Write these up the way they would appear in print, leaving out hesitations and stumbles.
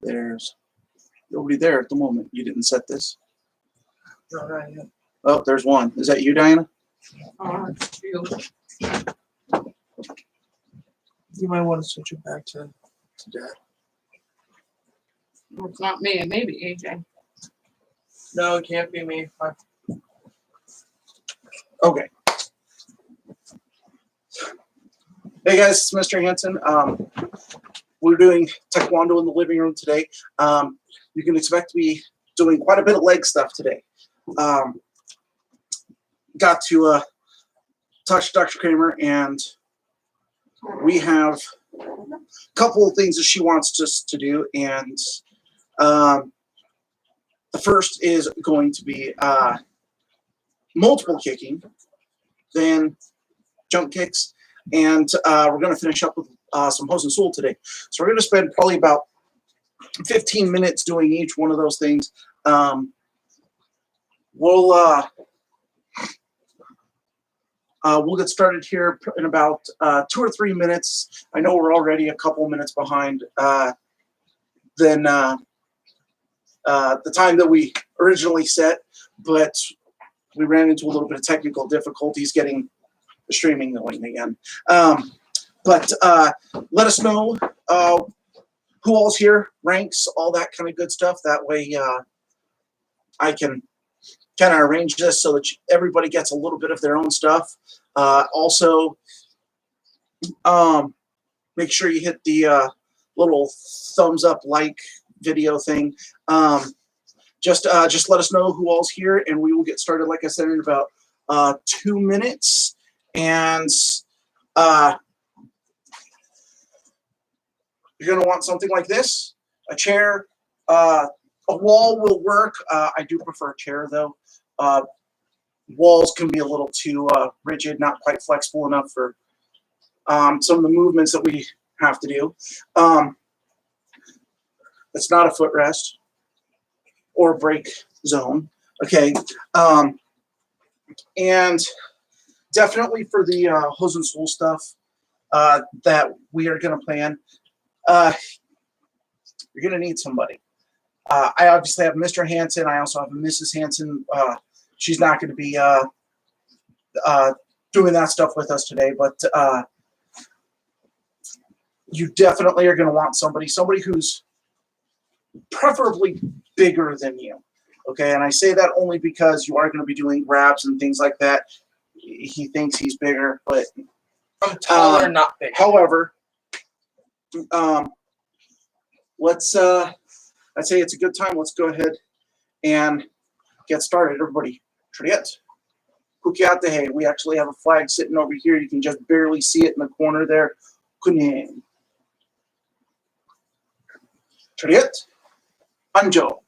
There's nobody there at the moment. You didn't set this. No, not yet. Oh, there's one. Is that you, Diana? You might want to switch it back to Dad. Well, it's not me. It may be AJ. No, it can't be me. Okay. Hey guys, it's Mr. Hanson. We're doing Taekwondo in the living room today. You can expect to be doing quite a bit of leg stuff today. Got to talk to Dr. Kramer, and we have a couple of things that she wants us to do, and the first is going to be multiple kicking, then jump kicks, and we're going to finish up with some Hosensul today. So we're going to spend probably about 15 minutes doing each one of those things. We'll get started here in about 2 or 3 minutes. I know we're already a couple minutes behind than the time that we originally set, but we ran into a little bit of technical difficulties getting the streaming going again. But let us know who all's here, ranks, all that kind of good stuff. That way I can kind of arrange this so that everybody gets a little bit of their own stuff. Also, make sure you hit the little thumbs up like video thing. Just let us know who all's here, and we will get started, like I said, in about 2 minutes. And you're going to want something like this, a chair. A wall will work. I do prefer a chair, though. Walls can be a little too rigid, not quite flexible enough for some of the movements that we have to do. It's not a footrest or a break zone. Okay. And definitely for the Hosensul stuff that we are going to plan, you're going to need somebody. I obviously have Mr. Hanson. I also have Mrs. Hanson. She's not going to be doing that stuff with us today, but you definitely are going to want somebody who's preferably bigger than you. Okay, and I say that only because you are going to be doing grabs and things like that. He thinks he's bigger, but I'm taller, not big. However, let's. I'd say it's a good time. Let's go ahead and get started. Everybody, Triet. Kukiatehe. We actually have a flag sitting over here. You can just barely see it in the corner there. Kunin. Triet. Anjo.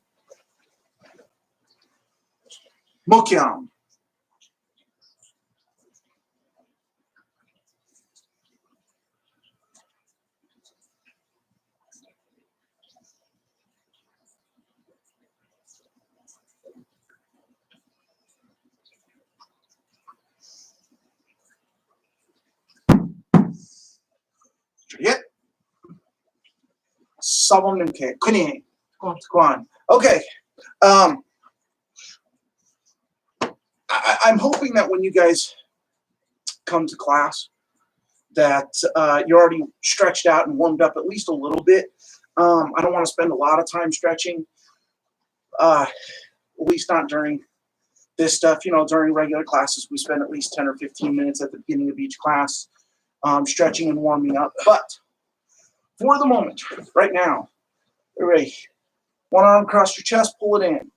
Mokyam. Triet. Sabonimke. Kunin. Kwan. Okay. I'm hoping that when you guys come to class that you're already stretched out and warmed up at least a little bit. I don't want to spend a lot of time stretching, at least not during this stuff. You know, during regular classes, we spend at least 10 or 15 minutes at the beginning of each class stretching and warming up. But for the moment, right now, everybody, one arm across your chest, pull it in.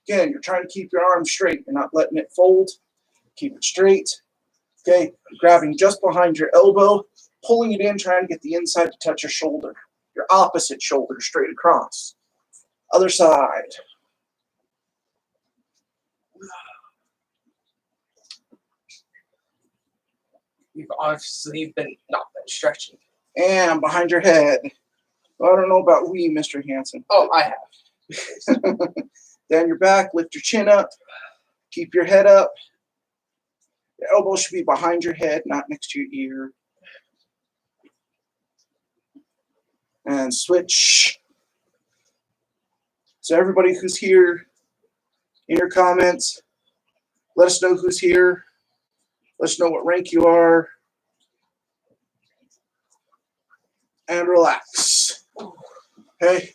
Again, you're trying to keep your arm straight. You're not letting it fold. Keep it straight. Okay, grabbing just behind your elbow, pulling it in, trying to get the inside to touch your shoulder. Your opposite shoulder, straight across. Other side. You've obviously not been stretching. And behind your head. I don't know about we, Mr. Hanson. Oh, I have. Down your back, lift your chin up, keep your head up. Your elbow should be behind your head, not next to your ear. And switch. So everybody who's here, in your comments, let us know who's here. Let us know what rank you are. And relax. Okay?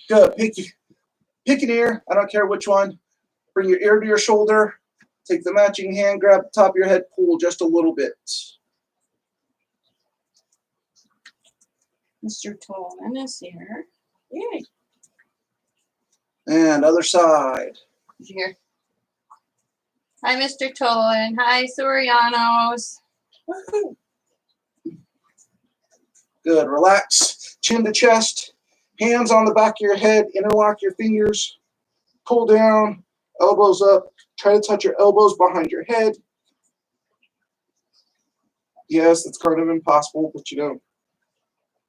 Good. Pick an ear. I don't care which one. Bring your ear to your shoulder. Take the matching hand, grab the top of your head, pull just a little bit. Mr. Tolman is here. Yay. And other side. Here. Hi, Mr. Tolan. Hi, Sorianos. Good. Relax. Chin to chest. Hands on the back of your head. Interlock your fingers. Pull down. Elbows up. Try to touch your elbows behind your head. Yes, it's kind of impossible, but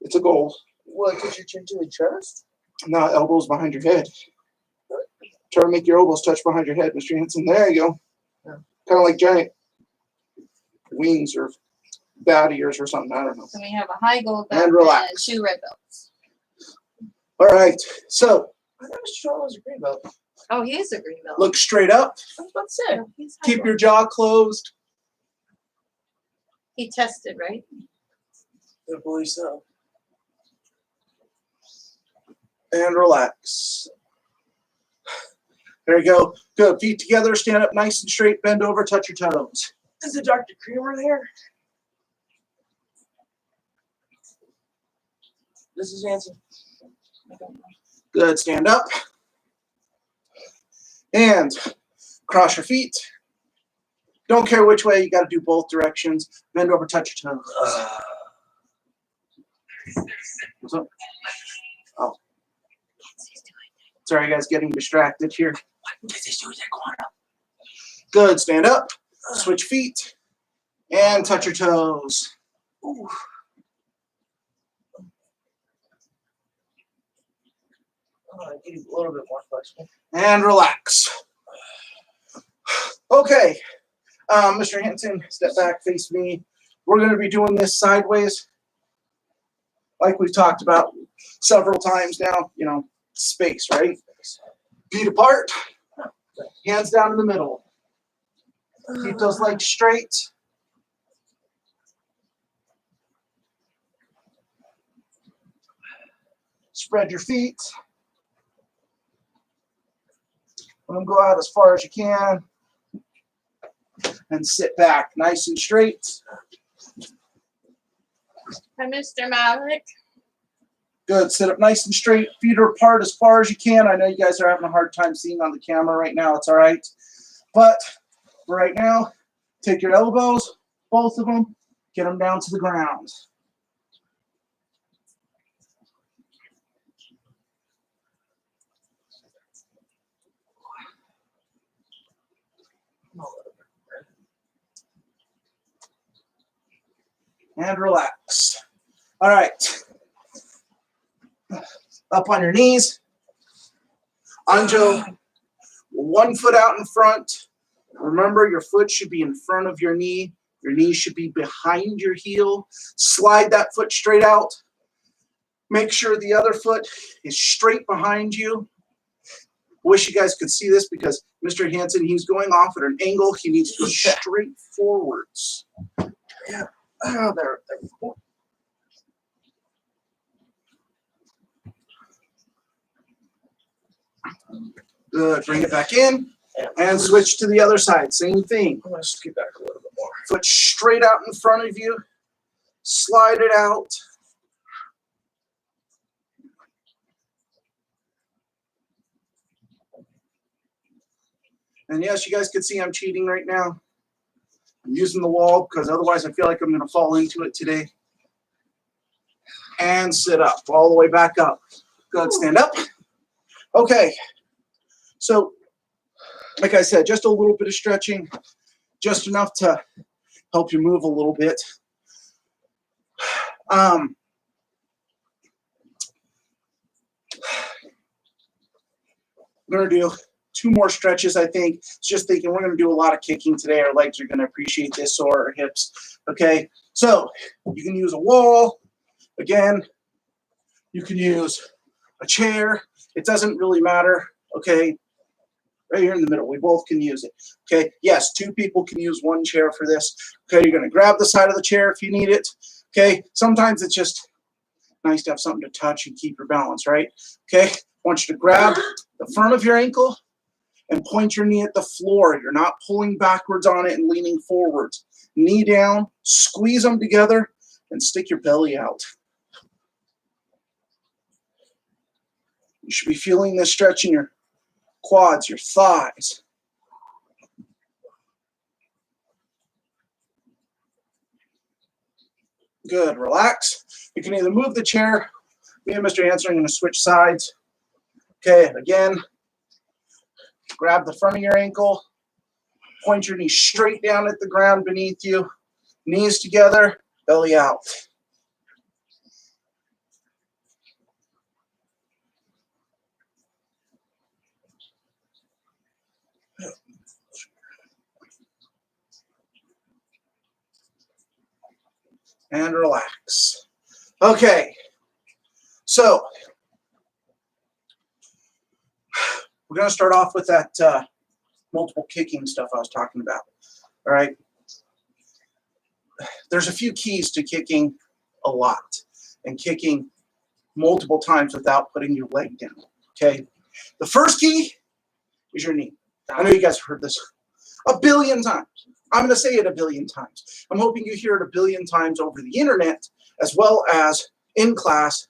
it's a goal. What, put your chin to the chest? Not elbows behind your head. Try to make your elbows touch behind your head, Mr. Hanson. There you go. Yeah. Kind of like giant wings or bat ears or something. I don't know. So we have a high gold belt And relax. 2 red belts. All right. So I thought Mr. Charles was a green belt. Oh, he is a green belt. look straight up. I was about to say. Oh, he's high Keep gold. your jaw closed. He tested, right? I believe so. And relax. There you go. Good. Feet together. Stand up nice and straight. Bend over. Touch your toes. Is it Dr. Creamer there? This is Hanson. I don't know. Good. Stand up. And cross your feet. Don't care which way. You got to do both directions. Bend over. Touch your toes. What's up? Oh. Sorry, guys. Getting distracted here. Good. Stand up. Switch feet. And touch your toes. Ooh. I need a little bit more flexible. And relax. Okay. Mr. Hanson, step back, face me. We're going to be doing this sideways. Like we've talked about several times now. Space, right? Feet apart. Hands down in the middle. Keep those legs straight. Spread your feet. Let them go out as far as you can. And sit back nice and straight. Hi, Mr. Malik. Good. Sit up nice and straight. Feet are apart as far as you can. I know you guys are having a hard time seeing on the camera right now. It's all right. But for right now, take your elbows, both of them, get them down to the ground. And relax. All right. Up on your knees. Anjo, 1 foot out in front. Remember, your foot should be in front of your knee. Your knee should be behind your heel. Slide that foot straight out. Make sure the other foot is straight behind you. Wish you guys could see this because Mr. Hanson, he's going off at an angle. He needs to go straight forwards. Yeah. Oh, there we go. Good. Bring it back in and switch to the other side. Same thing. I'm going to scoot back a little bit more. Foot straight out in front of you. Slide it out. And yes, you guys can see I'm cheating right now. I'm using the wall because otherwise I feel like I'm going to fall into it today. And sit up, all the way back up. Good, stand up. Okay, so like I said, just a little bit of stretching, just enough to help you move a little bit. We're going to do 2 more stretches, I think. It's just thinking we're going to do a lot of kicking today. Our legs are going to appreciate this, so our hips. Okay, so you can use a wall. Again, You can use a chair. It doesn't really matter, okay? Right here in the middle, we both can use it, okay? Yes, 2 people can use 1 chair for this, okay? You're gonna grab the side of the chair if you need it, okay? Sometimes it's just nice to have something to touch and keep your balance, right? Okay, I want you to grab the front of your ankle and point your knee at the floor. You're not pulling backwards on it and leaning forwards. Knee down, squeeze them together, and stick your belly out. You should be feeling this stretch in your quads, your thighs. Good, relax. You can either move the chair. Me and Mr. Hanson are going to switch sides. Okay, again, grab the front of your ankle, point your knee straight down at the ground beneath you, knees together, belly out. And relax. Okay, so we're going to start off with that multiple kicking stuff I was talking about. All right. There's a few keys to kicking a lot and kicking multiple times without putting your leg down. Okay. The first key is your knee. I know you guys have heard this a billion times. I'm going to say it a billion times. I'm hoping you hear it a billion times over the internet, as well as in class,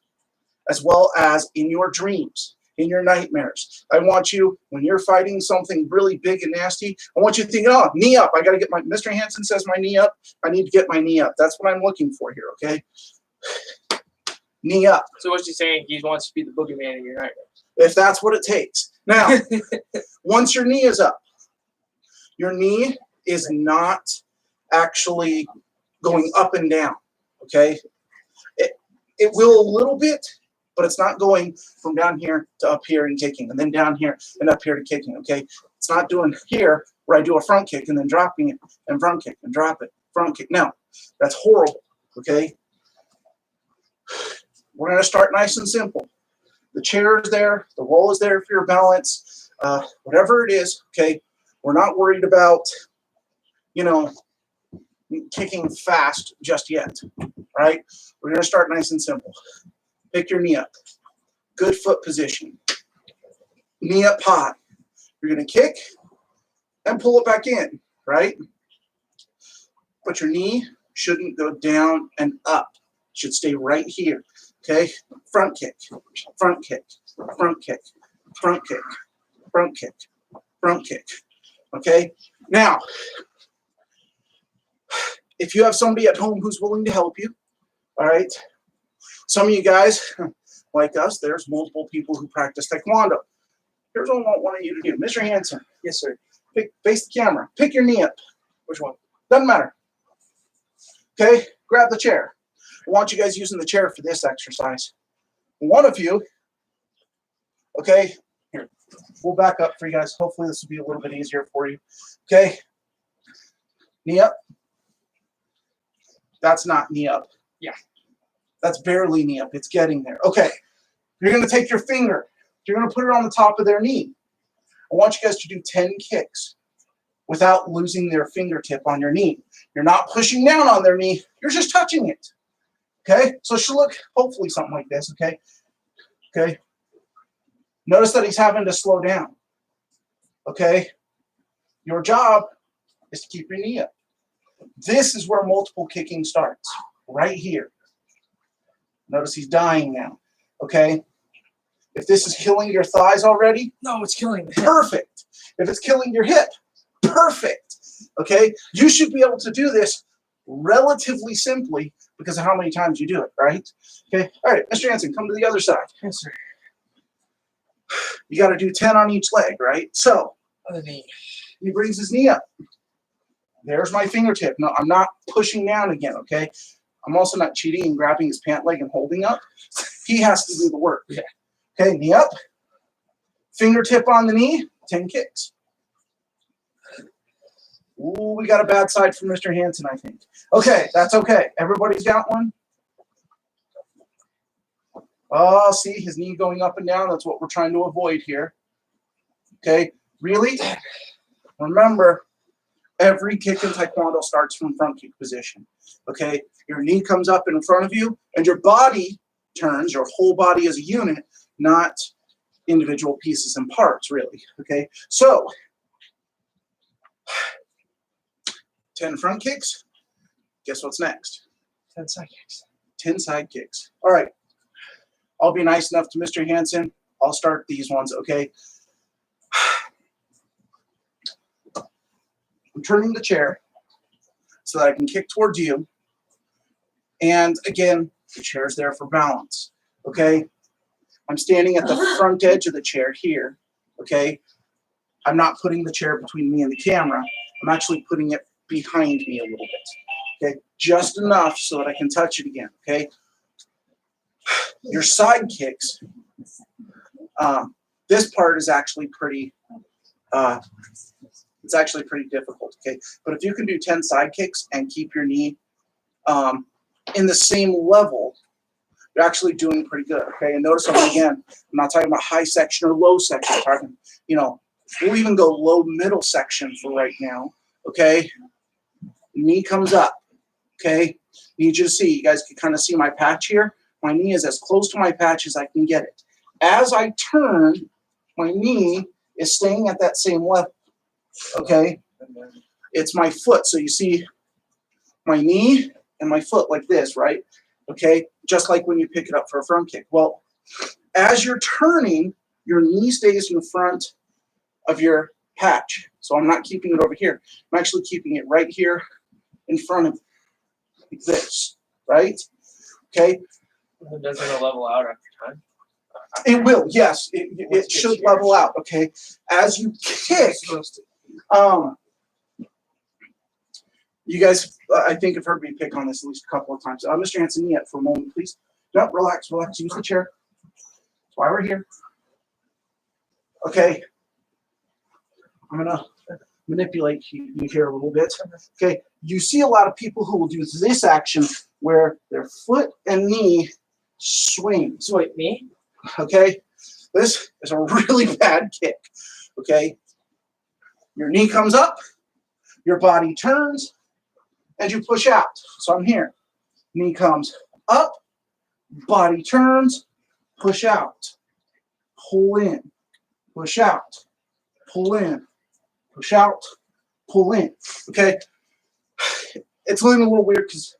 as well as in your dreams, in your nightmares. I want you, when you're fighting something really big and nasty, I want you to think, oh, knee up. I got to get my, Mr. Hanson says my knee up. I need to get my knee up. That's what I'm looking for here, okay? Knee up. So what you're saying, he wants to be the boogeyman in your nightmare. If that's what it takes. Now, once your knee is up, your knee is not actually going up and down, okay? It will a little bit, but it's not going from down here to up here and kicking, and then down here and up here to kicking, okay? It's not doing here where I do a front kick and then dropping it and front kick and drop it, front kick. No, that's horrible, okay? We're going to start nice and simple. The chair is there. The wall is there for your balance. Whatever it is, okay? We're not worried about, you know, kicking fast just yet, all right? We're going to start nice and simple. Pick your knee up. Good foot position. Knee up high. You're going to kick and pull it back in, right? But your knee shouldn't go down and up. It should stay right here, okay? Front kick, front kick, front kick, front kick, front kick, front kick, okay? Now, if you have somebody at home who's willing to help you, all right? Some of you guys, like us, there's multiple people who practice Taekwondo. Here's what I want you to do. Mr. Hanson. Yes, sir. Face the camera. Pick your knee up. Which one? Doesn't matter. Okay? Grab the chair. I want you guys using the chair for this exercise. One of you, okay, here, we'll back up for you guys. Hopefully this will be a little bit easier for you. Okay? Knee up. That's not knee up. Yeah. That's barely knee up. It's getting there. Okay. You're going to take your finger. You're going to put it on the top of their knee. I want you guys to do 10 kicks without losing their fingertip on your knee. You're not pushing down on their knee. You're just touching it. Okay? So it should look hopefully something like this. Okay? Okay? Notice that he's having to slow down. Okay? Your job is to keep your knee up. This is where multiple kicking starts. Right here. Notice he's dying now. Okay? If this is killing your thighs already, No, it's killing me. perfect. If it's killing your hip, perfect. Okay? You should be able to do this relatively simply because of how many times you do it, right? Okay? All right, Mr. Hanson, come to the other side. Yes, sir. You got to do 10 on each leg, right? So, Other knee. he brings his knee up. There's my fingertip. No, I'm not pushing down again, okay? I'm also not cheating and grabbing his pant leg and holding up. He has to do the work. Yeah. Okay, knee up. Fingertip on the knee, 10 kicks. Ooh, we got a bad side from Mr. Hanson, I think. Okay, that's okay. Everybody's got one? Oh, see his knee going up and down. That's what we're trying to avoid here. Okay, really? Remember, every kick in Taekwondo starts from front kick position. Okay, your knee comes up in front of you, and your body turns, your whole body as a unit, not individual pieces and parts, really. Okay, so 10 front kicks. Guess what's next? 10 side kicks. 10 side kicks. All right. I'll be nice enough to Mr. Hansen. I'll start these ones, okay? I'm turning the chair so that I can kick towards you. And again, the chair's there for balance, okay? I'm standing at the front edge of the chair here, okay? I'm not putting the chair between me and the camera. I'm actually putting it behind me a little bit, okay? Just enough so that I can touch it again, okay? Your side kicks, this part is actually pretty, it's actually pretty difficult, okay? But if you can do 10 side kicks and keep your knee in the same level, you're actually doing pretty good, okay? And notice again, I'm not talking about high section or low section. I'm talking, you know, we'll even go low middle section for right now, okay? Knee comes up, okay? Need you to see, you guys can kind of see my patch here. My knee is as close to my patch as I can get it. As I turn, my knee is staying at that same level, okay? It's my foot, so you see my knee and my foot like this, right? Okay, just like when you pick it up for a front kick. Well, as you're turning, your knee stays in front of your patch. So I'm not keeping it over here. I'm actually keeping it right here in front of like this, right? Okay. Doesn't it level out after time? It will, yes. It should level out, okay? As you kick, you guys, I think, have heard me pick on this at least a couple of times. Mr. Hansen, knee up for a moment, please. No, relax, relax. Use the chair. That's why we're here. Okay. I'm going to manipulate you here a little bit. Okay. You see a lot of people who will do this action where their foot and knee swing. So wait, me? Okay. This is a really bad kick. Okay. Your knee comes up, your body turns, and you push out. So I'm here. Knee comes up, body turns, push out, pull in, push out, pull in, push out, pull in. Okay? It's looking a little weird because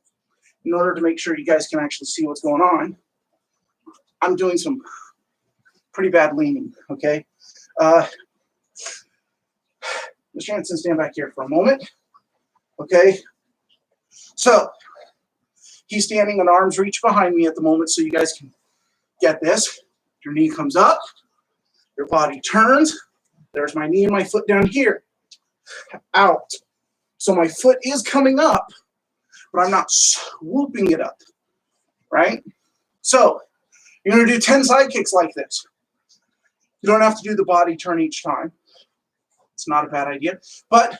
in order to make sure you guys can actually see what's going on, I'm doing some pretty bad leaning. Okay? Mr. Hansen, stand back here for a moment. Okay? So, he's standing an arm's reach behind me at the moment so you guys can get this. Your knee comes up, your body turns. There's my knee and my foot down here. Out. So my foot is coming up, but I'm not swooping it up, right? So, you're going to do 10 side kicks like this. You don't have to do the body turn each time. It's not a bad idea. But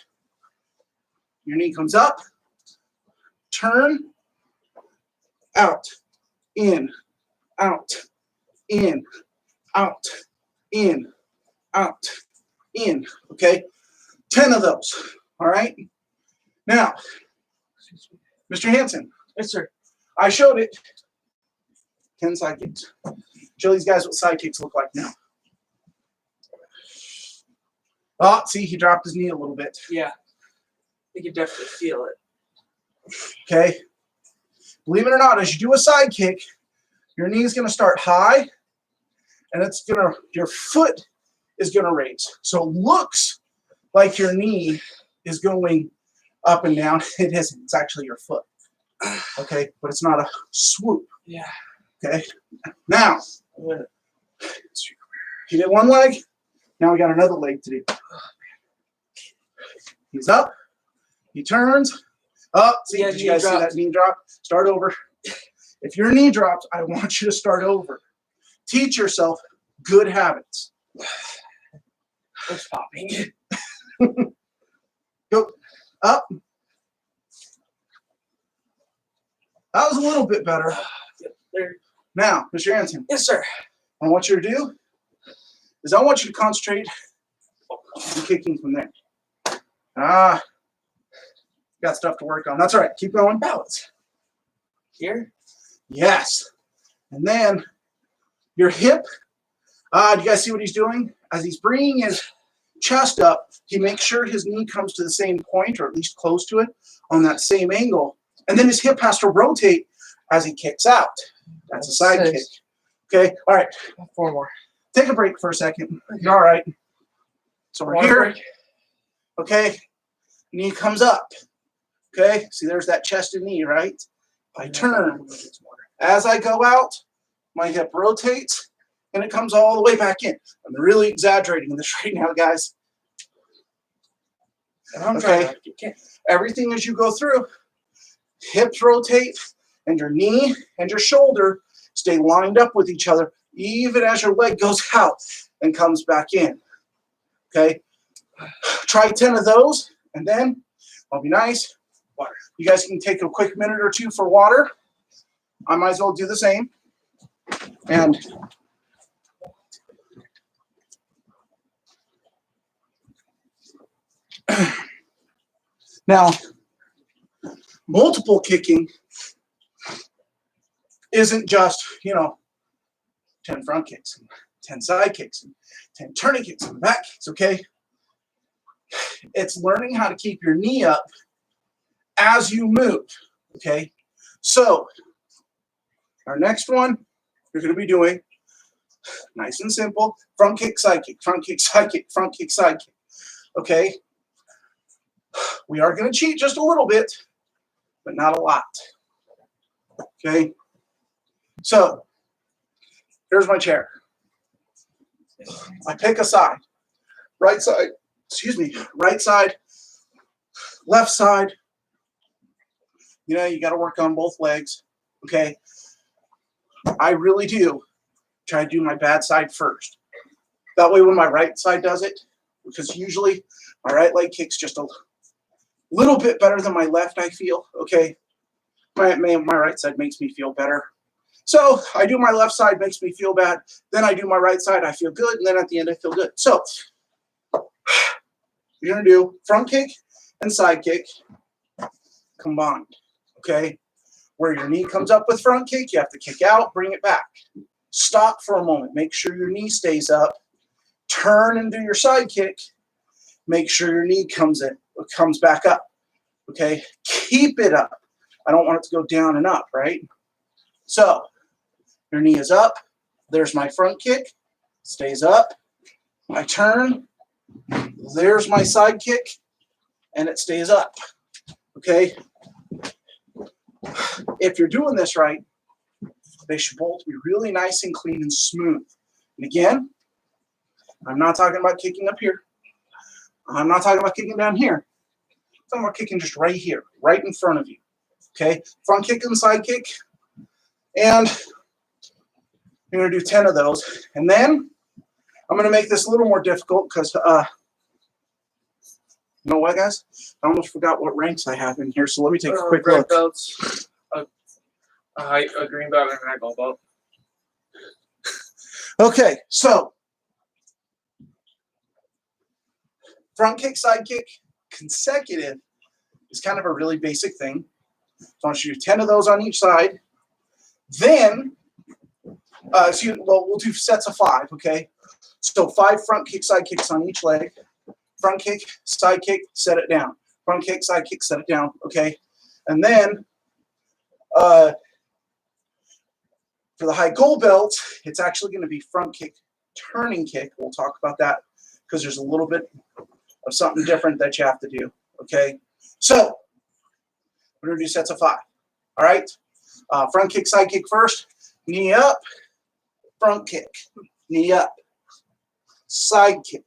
your knee comes up, turn, out, in, out, in, out, in, out, in. Okay? 10 of those. All right? Now, Mr. Hansen. Yes, sir. I showed it. 10 side kicks. Show these guys what side kicks look like now. Oh, see, he dropped his knee a little bit. Yeah. You can definitely feel it. Okay? Believe it or not, as you do a side kick, your knee is going to start high, and your foot is going to raise. So it looks like your knee is going up and down. It isn't. It's actually your foot. Okay? But it's not a swoop. Yeah. Okay? Now, you did one leg. Now we got another leg to do. He's up. He turns. Up. See, did you guys see that knee drop? Start over. If your knee drops, I want you to start over. Teach yourself good habits. It's popping. Go up. That was a little bit better. There. Now, Mr. Anson, Yes, sir. what I want you to do is I want you to concentrate on kicking from there. Ah, got stuff to work on. That's all right. Keep going. Balance. Here. Yes. And then your hip. Do you guys see what he's doing? As he's bringing his chest up, he makes sure his knee comes to the same point, or at least close to it, on that same angle. And then his hip has to rotate as he kicks out. That's a side kick. Okay. All right. 4 more. Take a break for a second. You're all right. So we're Water here. break. Okay. Knee comes up. Okay. See, there's that chest and knee, right? I turn. As I go out, my hip rotates and it comes all the way back in. I'm really exaggerating this right now, guys. And I'm Okay. trying not to get kicked. Everything as you go through, hips rotate and your knee and your shoulder stay lined up with each other, even as your leg goes out and comes back in. Okay. Try 10 of those, and then I'll be nice. Water. You guys can take a quick minute or two for water. I might as well do the same. And now, multiple kicking isn't just, 10 front kicks, and 10 side kicks, and 10 turning kicks, and back kicks, okay? It's learning how to keep your knee up as you move, okay? So, our next one, you're going to be doing, nice and simple, front kick, side kick, front kick, side kick, front kick, side kick, okay? We are going to cheat just a little bit, but not a lot, okay? So, here's my chair. I pick a side, right side, right side, left side. You got to work on both legs, okay? I really do try to do my bad side first. That way when my right side does it, because usually my right leg kicks just a little bit better than my left, I feel, okay? My right side makes me feel better. So I do my left side, makes me feel bad. Then I do my right side, I feel good. And then at the end, I feel good. So you're going to do front kick and side kick combined, okay? Where your knee comes up with front kick, you have to kick out, bring it back. Stop for a moment. Make sure your knee stays up. Turn and do your side kick. Make sure your knee comes back up, okay? Keep it up. I don't want it to go down and up, right? So your knee is up. There's my front kick. Stays up. I turn. There's my side kick. And it stays up. Okay? If you're doing this right, they should both be really nice and clean and smooth. And again, I'm not talking about kicking up here. I'm not talking about kicking down here. I'm talking about kicking just right here, right in front of you. Okay? Front kick and side kick. And you're going to do 10 of those. And then I'm going to make this a little more difficult because, you know what, guys? I almost forgot what ranks I have in here. So let me take a quick Red look. belts, a green belt, and a gold belt. Okay, so front kick, side kick, consecutive is kind of a really basic thing. So I want you to do 10 of those on each side. Then, we'll do sets of 5, okay? So 5 front kick, side kicks on each leg. Front kick, side kick, set it down. Front kick, side kick, set it down, okay? And then, for the high gold belt, it's actually going to be front kick, turning kick. We'll talk about that because there's a little bit of something different that you have to do, okay? So, we're going to do sets of 5, all right? Front kick, side kick first. Knee up, front kick, knee up, side kick,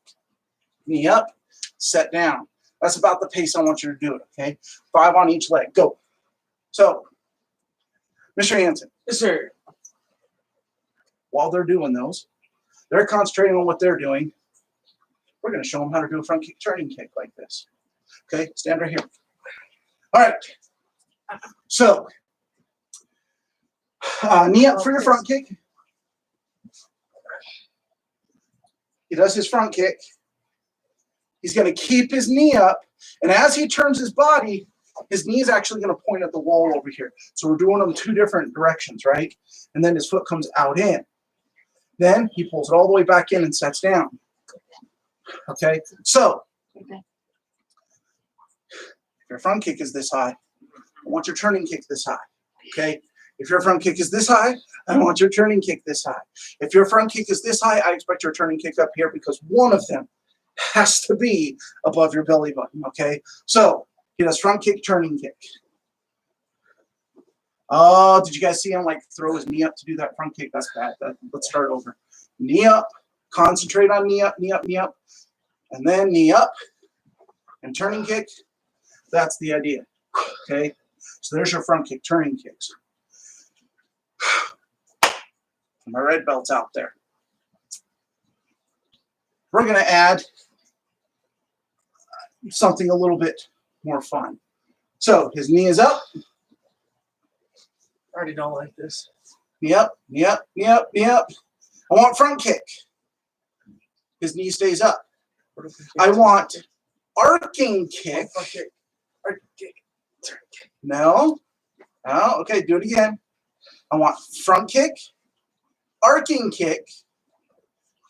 knee up, set down. That's about the pace I want you to do it, okay? 5 on each leg. Go. So, Mr. Hanson. Yes, sir. While they're doing those, they're concentrating on what they're doing. We're going to show them how to do a front kick, turning kick like this. Okay? Stand right here. All right. So, Knee up for your front kick. He does his front kick. He's going to keep his knee up. And as he turns his body, his knee is actually going to point at the wall over here. So we're doing them two different directions, right? And then his foot comes out in. Then he pulls it all the way back in and sets down. Okay? So, if your front kick is this high, I want your turning kick this high. Okay? If your front kick is this high, I want your turning kick this high. If your front kick is this high, I expect your turning kick up here because one of them has to be above your belly button, okay? So, he does front kick, turning kick. Oh, did you guys see him like throw his knee up to do that front kick? That's bad. Let's start over. Knee up, concentrate on knee up, knee up, knee up, and then knee up and turning kick. That's the idea, okay? So there's your front kick, turning kicks. My red belt's out there. We're going to add something a little bit more fun. So his knee is up. I already don't like this. Knee up, knee up, knee up, knee up. I want front kick. His knee stays up. I want arcing kick. Arcing kick. Turn kick. No. No. Okay, do it again. I want front kick, arcing kick,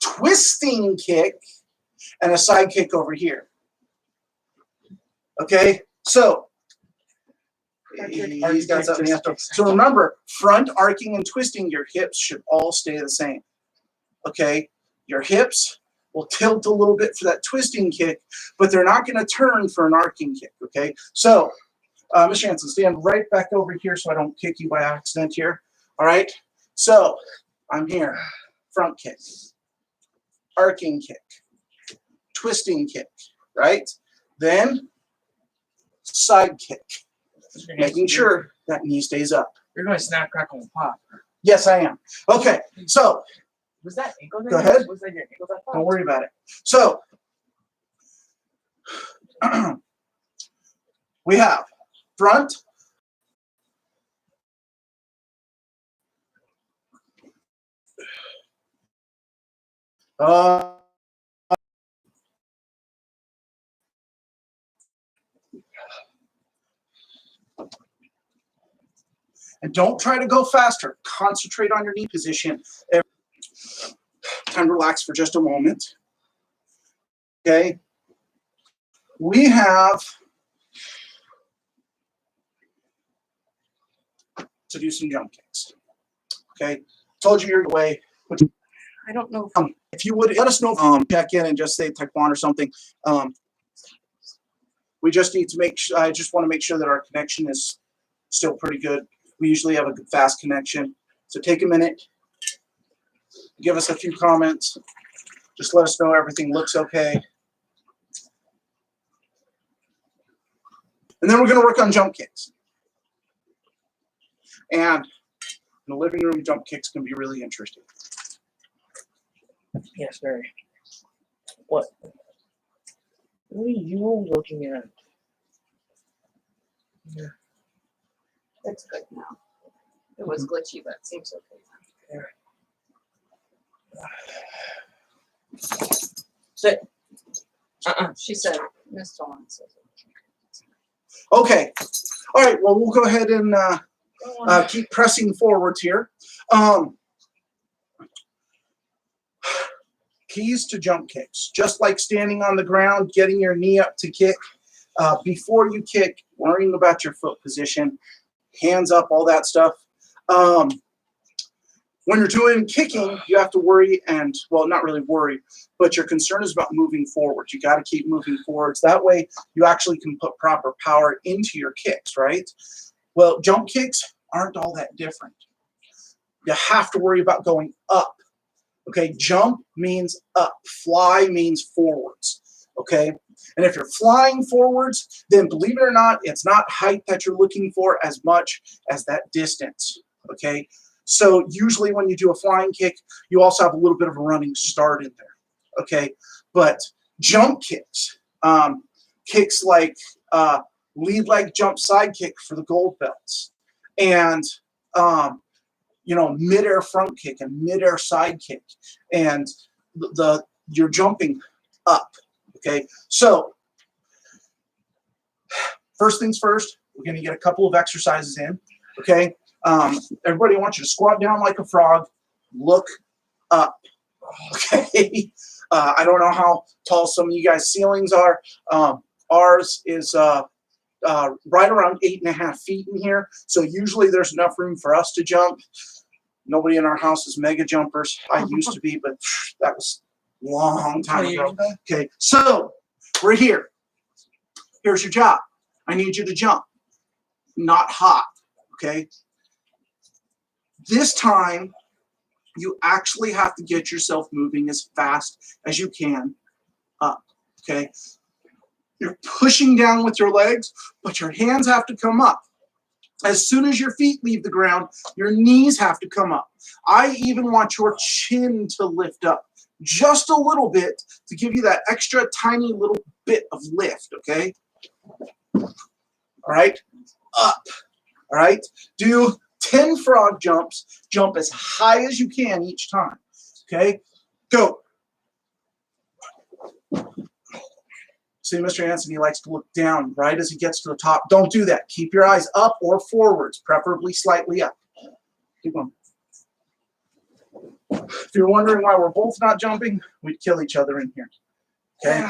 twisting kick, and a side kick over here. Okay, so he's got something else. So remember, front arcing and twisting, your hips should all stay the same. Okay, your hips will tilt a little bit for that twisting kick, but they're not going to turn for an arcing kick. Okay, so Mr. Hanson, stand right back over here so I don't kick you by accident here. All right, so I'm here. Front kick, arcing kick, twisting kick, right? Then side kick, making sure that knee stays up. You're going to snap, crackle, and pop. Yes, I am. Okay, so Was that ankle? Go ahead. Was that your ankle that popped? don't worry about it. So we have front, and don't try to go faster. Concentrate on your knee position. Time to relax for just a moment. Okay. We have to do some jump kicks. Okay. Told you you're away. I don't know. If you would let us know, check in and just say Taekwondo or something. We just need to make sure, I just want to make sure that our connection is still pretty good. We usually have a good, fast connection. So take a minute, give us a few comments. Just let us know everything looks okay. And then we're going to work on jump kicks. And in the living room, jump kicks can be really interesting. Yes, very. What? What are you looking at? Yeah. It's good now. It was glitchy, but it seems okay now. Sit. She said, Miss Tolan says it. Okay. All right. Well, we'll go ahead and keep pressing forwards here. Keys to jump kicks. Just like standing on the ground, getting your knee up to kick. Before you kick, worrying about your foot position, hands up, all that stuff. When you're doing kicking, you have to worry and, well, not really worry, but your concern is about moving forward. You got to keep moving forwards. That way, you actually can put proper power into your kicks, right? Well, jump kicks aren't all that different. You have to worry about going up. Okay, jump means up. Fly means forwards. Okay, and if you're flying forwards, then believe it or not, it's not height that you're looking for as much as that distance. Okay, so usually when you do a flying kick, you also have a little bit of a running start in there. Okay, but jump kicks, kicks like lead leg jump side kick for the gold belts, and you know, mid-air front kick and mid-air side kick, and you're jumping up. Okay, so first things first, we're going to get a couple of exercises in. Okay, everybody, I want you to squat down like a frog, look up. Okay, I don't know how tall some of you guys' ceilings are. Ours is right around 8.5 feet in here, so usually there's enough room for us to jump. Nobody in our house is mega jumpers. I used to be, but that was a long time ago. Okay, so we're here. Here's your job. I need you to jump, not hop. Okay. This time, you actually have to get yourself moving as fast as you can up. Okay. You're pushing down with your legs, but your hands have to come up. As soon as your feet leave the ground, your knees have to come up. I even want your chin to lift up just a little bit to give you that extra tiny little bit of lift, okay? All right, up. All right, do 10 frog jumps. Jump as high as you can each time, okay? Go. See, Mr. Hansen, he likes to look down right as he gets to the top. Don't do that. Keep your eyes up or forwards, preferably slightly up. Keep going. If you're wondering why we're both not jumping, we'd kill each other in here. Okay?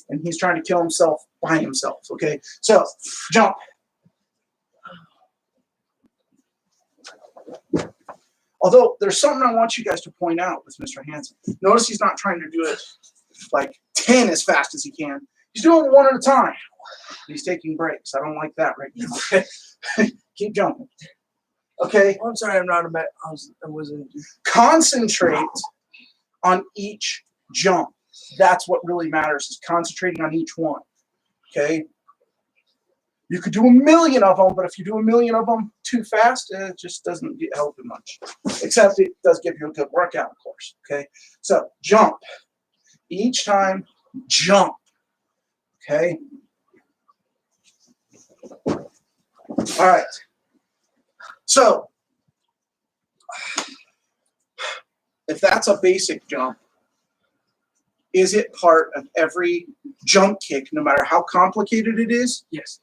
And he's trying to kill himself by himself. Okay? So, jump. Although, there's something I want you guys to point out with Mr. Hansen. Notice he's not trying to do it like 10 as fast as he can. He's doing it one at a time. He's taking breaks. I don't like that right now. Okay? Keep jumping. Okay? I'm sorry, I'm not a met. I wasn't. Concentrate on each jump. That's what really matters, is concentrating on each one. Okay? You could do 1,000,000 of them, but if you do 1,000,000 of them too fast, it just doesn't help you much. Except it does give you a good workout, of course. Okay? So, jump. Each time, jump. Okay? All right. So, if that's a basic jump, is it part of every jump kick, no matter how complicated it is? Yes.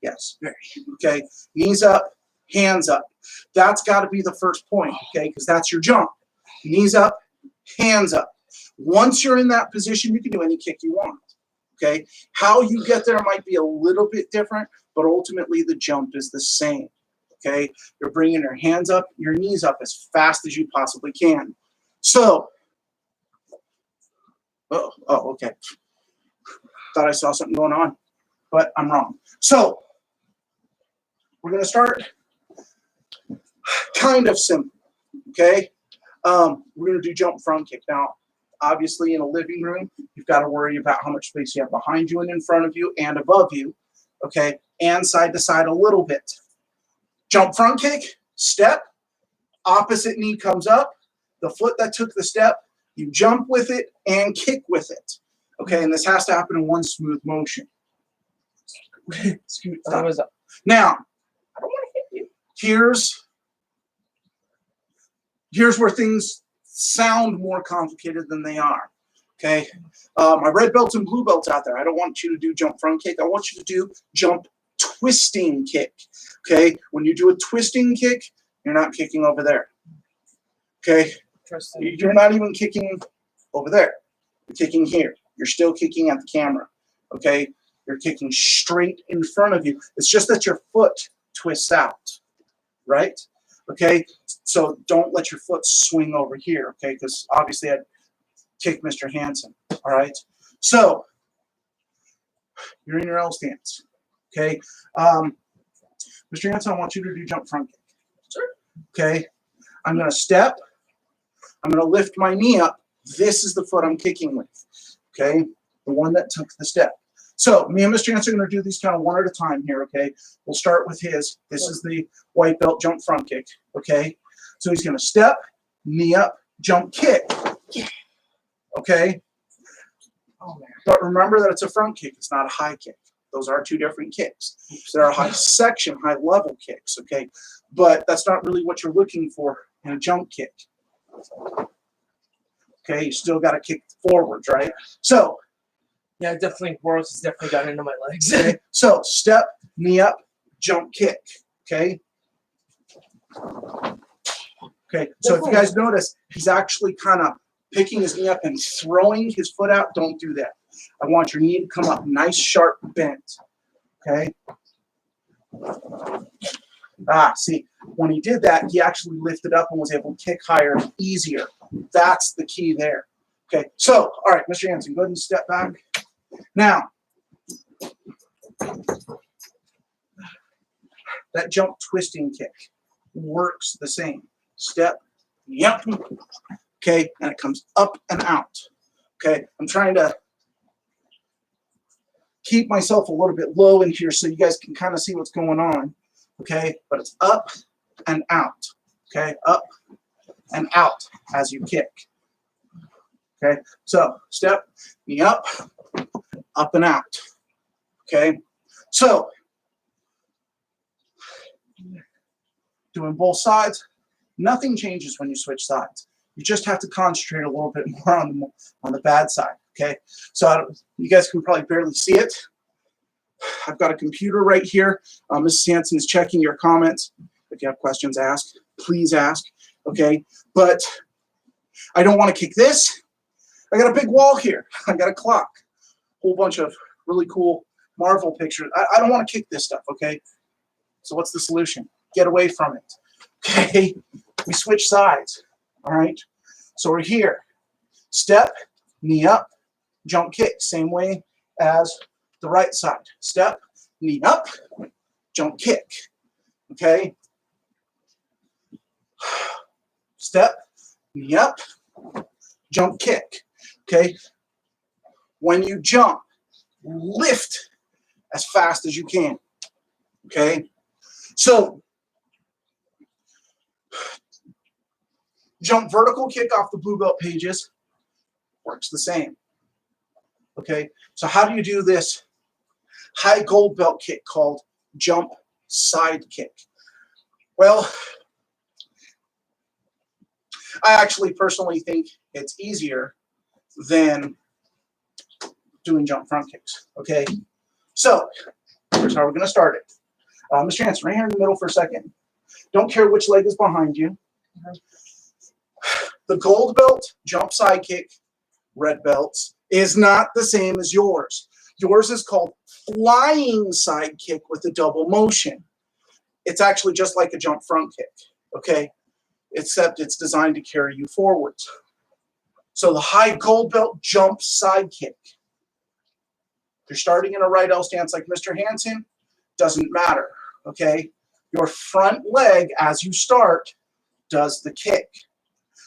Yes. Okay. Knees up, hands up. That's got to be the first point, okay? Because that's your jump. Knees up, hands up. Once you're in that position, you can do any kick you want. Okay? How you get there might be a little bit different, but ultimately the jump is the same. Okay? You're bringing your hands up, your knees up as fast as you possibly can. So, okay. Thought I saw something going on, but I'm wrong. So, we're going to start kind of simple. Okay? We're going to do jump front kick. Now, obviously, in a living room, you've got to worry about how much space you have behind you and in front of you and above you, okay, and side to side a little bit. Jump front kick, step, opposite knee comes up, the foot that took the step, you jump with it and kick with it, okay, and this has to happen in one smooth motion. Now, I don't want to hit you. Here's where things sound more complicated than they are. Okay, my red belts and blue belts out there. I don't want you to do jump front kick. I want you to do jump twisting kick. Okay, when you do a twisting kick, you're not kicking over there. Okay, you're not even kicking over there. You're kicking here. You're still kicking at the camera. Okay, you're kicking straight in front of you. It's just that your foot twists out, right? Okay, so don't let your foot swing over here, okay, because obviously I'd kick Mr. Hansen, all right? So, you're in your L stance, okay? Mr. Hansen, I want you to do jump front kick. Sure. Okay, I'm going to step. I'm going to lift my knee up. This is the foot I'm kicking with, okay? The one that took the step. So, me and Mr. Hansen are going to do these kind of one at a time here, okay? We'll start with his. This is the white belt jump front kick, okay? So, he's going to step, knee up, jump kick, okay? But remember that it's a front kick. It's not a high kick. Those are two different kicks. They're high section, high level kicks, okay? but that's not really what you're looking for in a jump kick. Okay, you still got to kick forwards, right? So, Yeah, definitely. Boros has definitely got into my legs. okay, so step, knee up, jump kick. Okay. Okay, so if you guys notice, he's actually kind of picking his knee up and throwing his foot out. Don't do that. I want your knee to come up nice, sharp, bent. Okay. See, when he did that, he actually lifted up and was able to kick higher, easier. That's the key there. Okay, so, all right, Mr. Hansen, go ahead and step back. Now, that jump twisting kick works the same. Step, yep. Okay, and it comes up and out. Okay, I'm trying to keep myself a little bit low in here so you guys can kind of see what's going on. Okay, but it's up and out. Okay, up and out as you kick. Okay, so step, knee up and out. Okay, so doing both sides, nothing changes when you switch sides. You just have to concentrate a little bit more on the bad side. Okay, so you guys can probably barely see it. I've got a computer right here. Mrs. Hansen is checking your comments. If you have questions, ask. Please ask. Okay, but I don't want to kick this. I got a big wall here. I got a clock. Whole bunch of really cool Marvel pictures. I don't want to kick this stuff. Okay, so what's the solution? Get away from it. Okay, we switch sides. All right, so we're here. Step, knee up, jump kick. Same way as the right side. Step, knee up, jump kick. Okay. Step, knee up, jump kick. Okay. When you jump, lift as fast as you can. Okay. So, jump vertical kick off the blue belt pages works the same. Okay. So how do you do this high gold belt kick called jump side kick? Well, I actually personally think it's easier than doing jump front kicks. Okay, so here's how we're going to start it. Mr. Hansen, right here in the middle for a second. Don't care which leg is behind you. The gold belt jump side kick, red belts, is not the same as yours. Yours is called flying side kick with a double motion. It's actually just like a jump front kick, okay? Except it's designed to carry you forwards. So the high gold belt jump side kick. If you're starting in a right L stance like Mr. Hansen, doesn't matter, okay? Your front leg, as you start, does the kick.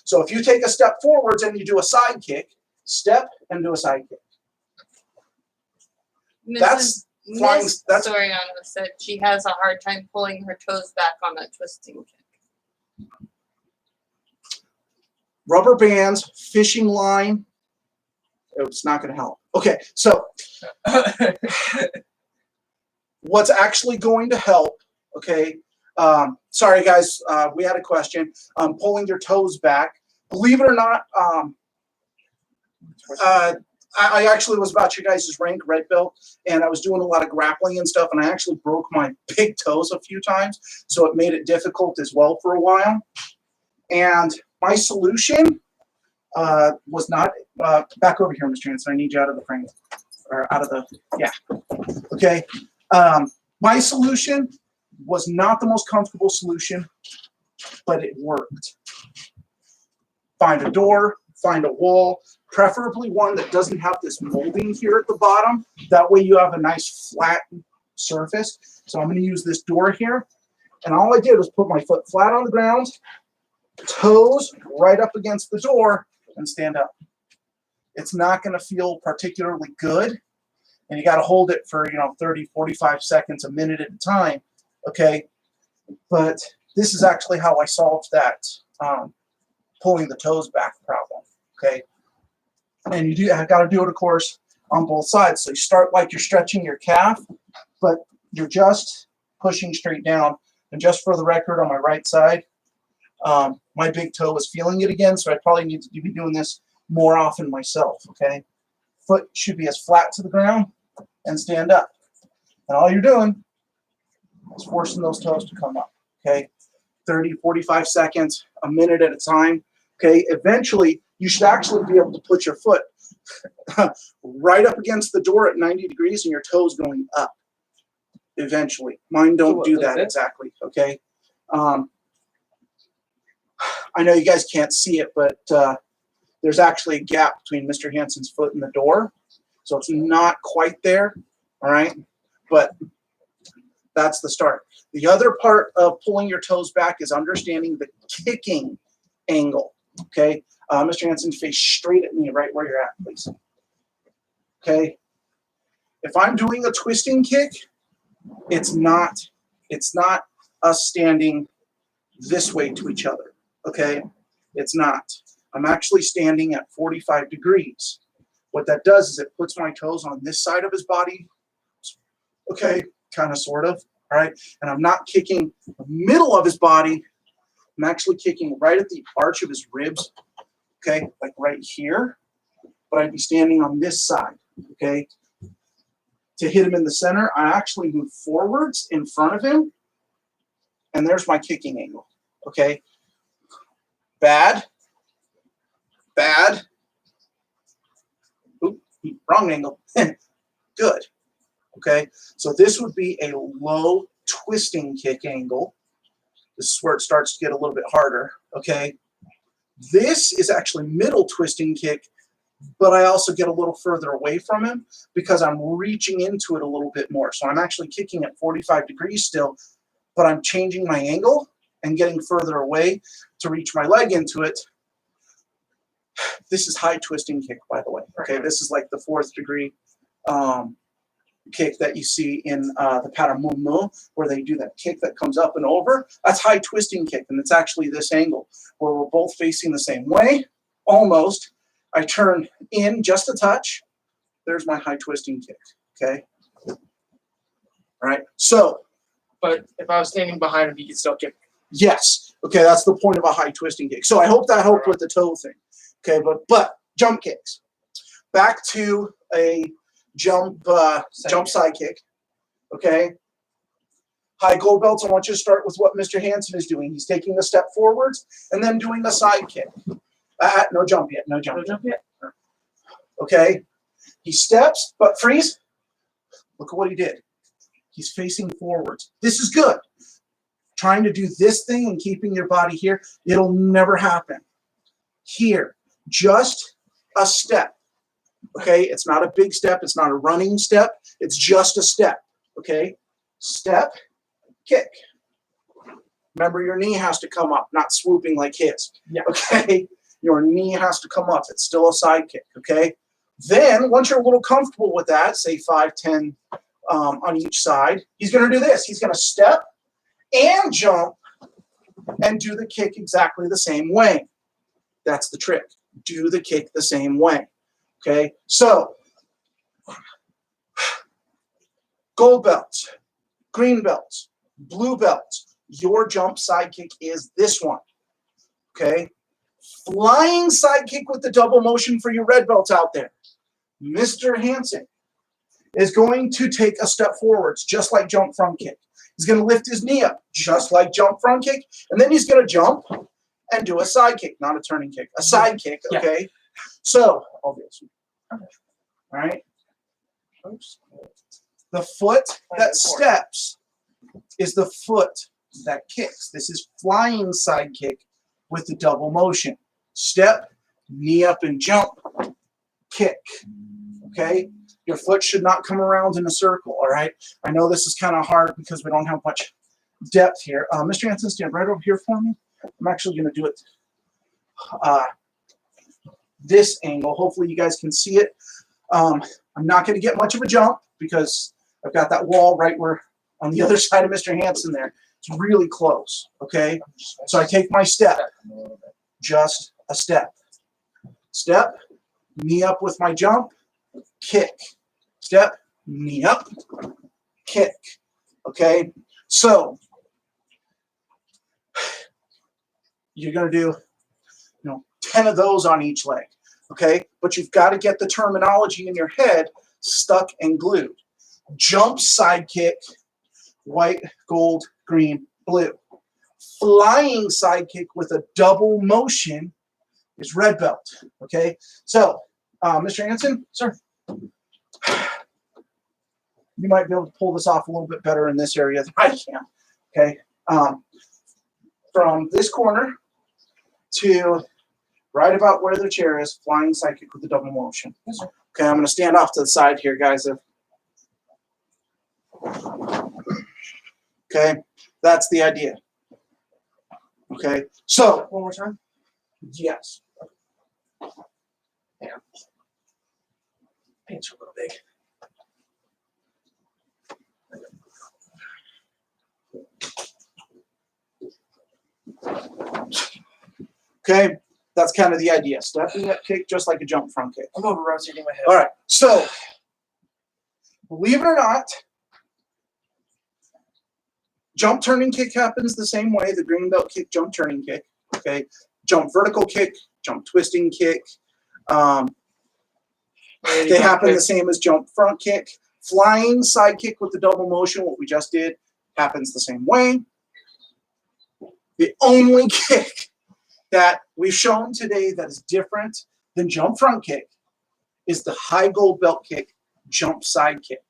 So if you take a step forwards and you do a side kick, step and do a side kick. That's flying. Miss That's Soriano said she has a hard time pulling her toes back on that twisting kick. rubber bands, fishing line. It's not going to help. Okay, so what's actually going to help, okay, sorry guys, we had a question, pulling your toes back. Believe it or not, I actually was about your guys' rank, red belt, and I was doing a lot of grappling and stuff, and I actually broke my big toes a few times, so it made it difficult as well for a while. And my solution was not, back over here, Mr. Hansen, I need you out of the frame, or out of the, yeah, okay. My solution was not the most comfortable solution, but it worked. Find a door, find a wall, preferably one that doesn't have this molding here at the bottom. That way you have a nice flat surface. So I'm going to use this door here. And all I did was put my foot flat on the ground, toes right up against the door, and stand up. It's not going to feel particularly good. And you got to hold it for, 30, 45 seconds, a minute at a time. Okay. But this is actually how I solved that pulling the toes back problem. Okay. And you got to do it, of course, on both sides. So you start like you're stretching your calf, but you're just pushing straight down. And just for the record, on my right side, my big toe was feeling it again, so I probably need to be doing this more often myself, okay? Foot should be as flat to the ground and stand up. And all you're doing is forcing those toes to come up, okay? 30, 45 seconds, a minute at a time, okay? Eventually, you should actually be able to put your foot right up against the door at 90 degrees and your toes going up eventually. Mine don't do that exactly, okay? I know you guys can't see it, but there's actually a gap between Mr. Hansen's foot and the door, so it's not quite there, all right? But that's the start. The other part of pulling your toes back is understanding the kicking angle, okay? Mr. Hansen, face straight at me right where you're at, please. Okay? If I'm doing a twisting kick, it's not us standing this way to each other, okay? It's not. I'm actually standing at 45 degrees. What that does is it puts my toes on this side of his body, okay, kind of, sort of, all right? And I'm not kicking the middle of his body. I'm actually kicking right at the arch of his ribs, okay, like right here. But I'd be standing on this side, okay? To hit him in the center, I actually move forwards in front of him, and there's my kicking angle, okay? Bad. Bad. Oop, wrong angle. Good. Okay, so this would be a low twisting kick angle. This is where it starts to get a little bit harder, okay? This is actually middle twisting kick, but I also get a little further away from him because I'm reaching into it a little bit more. So I'm actually kicking at 45 degrees still, but I'm changing my angle and getting further away to reach my leg into it. This is high twisting kick, by the way. Okay, this is like the 4th degree kick that you see in the paramumu, where they do that kick that comes up and over. That's high twisting kick, and it's actually this angle where we're both facing the same way, almost. I turn in just a touch. There's my high twisting kick, okay? All right, so. But if I was standing behind him, he could still kick. Yes, okay, that's the point of a high twisting kick. So I hope that helped with the toe thing. Okay, but jump kicks. Back to a jump side kick. Okay. High gold belts, I want you to start with what Mr. Hansen is doing. He's taking a step forwards and then doing a side kick. No jump yet. No jump yet. Okay. He steps, but freeze. Look at what he did. He's facing forwards. This is good. Trying to do this thing and keeping your body here, it'll never happen. Here, just a step. Okay, it's not a big step. It's not a running step. It's just a step. Okay, step, kick. Remember, your knee has to come up, not swooping like his. Yeah. Okay, your knee has to come up. It's still a side kick. Okay, then once you're a little comfortable with that, say 5, 10 on each side, he's going to do this. He's going to step and jump and do the kick exactly the same way. That's the trick. Do the kick the same way. Okay, so gold belts, green belts, blue belts, your jump side kick is this one. Okay, flying side kick with the double motion for your red belts out there. Mr. Hansen is going to take a step forwards, just like jump front kick. He's going to lift his knee up, just like jump front kick, and then he's going to jump and do a side kick, not a turning kick, a side kick, okay? Yeah. So, obviously, all right? Oops. The foot that steps is the foot that kicks. This is flying side kick with the double motion. Step, knee up and jump, kick, okay? Your foot should not come around in a circle, all right? I know this is kind of hard because we don't have much depth here. Mr. Hansen, stand right over here for me. I'm actually going to do it this angle. Hopefully you guys can see it. I'm not going to get much of a jump because I've got that wall right where on the other side of Mr. Hansen there. It's really close, okay? So I take my step, just a step. Step, knee up with my jump, kick. Step, knee up, kick, okay? So you're going to do, 10 of those on each leg, okay? But you've got to get the terminology in your head stuck and glued. Jump side kick, white, gold, green, blue. Flying side kick with a double motion is red belt, okay? So, Mr. Hanson, sir, you might be able to pull this off a little bit better in this area than I can, okay? From this corner to right about where the chair is, flying side kick with a double motion. Yes, sir. Okay, I'm going to stand off to the side here, guys. Okay, that's the idea. Okay, so One more time. yes. Yeah. Pants are a little big. Okay, that's kind of the idea. Stepping that kick just like a jump front kick. I'm over rotating my head. All right, so believe it or not, jump turning kick happens the same way. The green belt kick, jump turning kick. Okay, jump vertical kick, jump twisting kick. They happen the same as jump front kick. Flying side kick with the double motion, what we just did, happens the same way. The only kick that we've shown today that is different than jump front kick is the high gold belt kick, jump side kick.